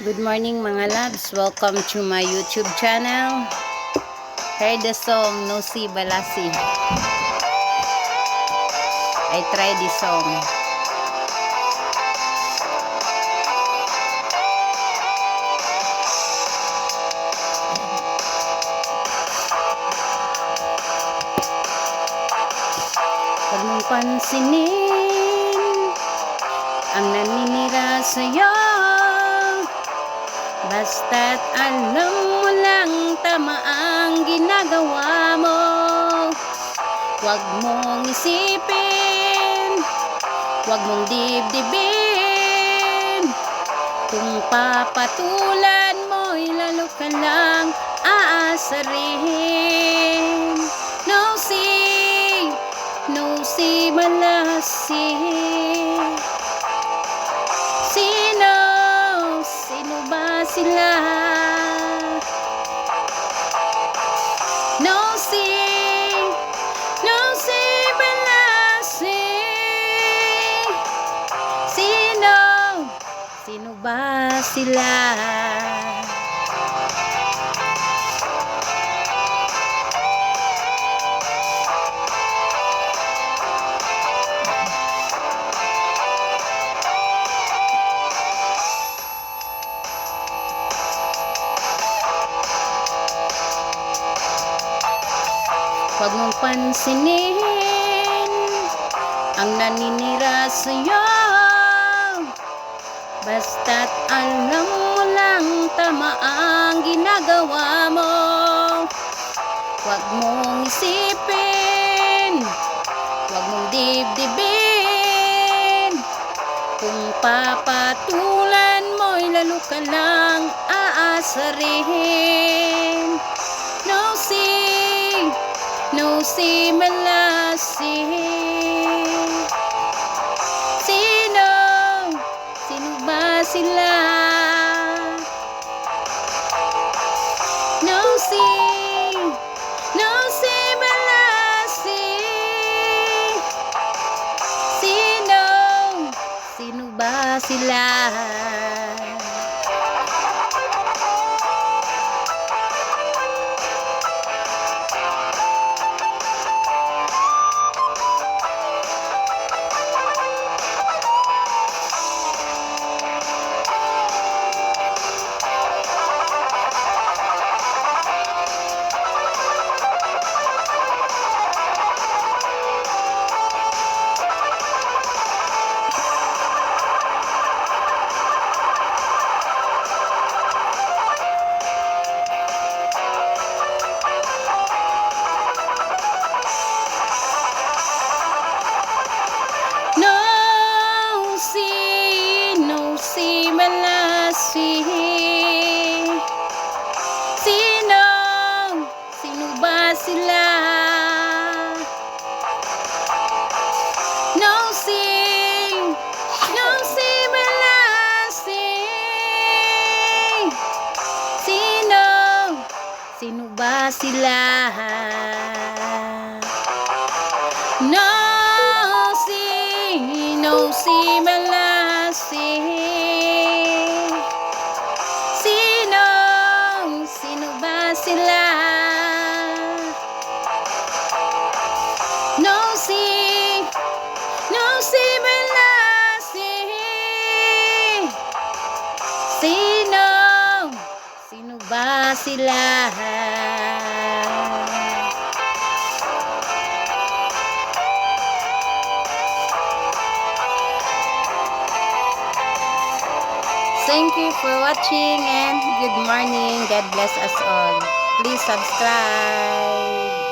Good morning mga loves. Welcome to my YouTube channel. Heard the song No Si Balasi. I tried this song. Huwag mong pansinin ang naninira sa'yo, basta't alam mo lang tama ang ginagawa mo. Huwag mong isipin, huwag mong dibdibin. Kung papatulan mo'y lalo ka lang aasarin. No si malasi. Sino ba sila? No si balasi. Sino ba sila? Huwag mong pansinin ang naninira sa'yo, basta't alam mo lang tama ang ginagawa mo. Huwag mong isipin, huwag mong dibdibin. Kung papatulan mo'y lalo ka lang aasarin. No si malasi. Sino ba sila? No si malasi. Sino ba sila? No si malasi. Sino ba sila? No si malasi. Sino ba sila? No si malasi. Sino ba sila? No si malasi. Sino ba sila? Thank you for watching and good morning. God bless us all. Please subscribe.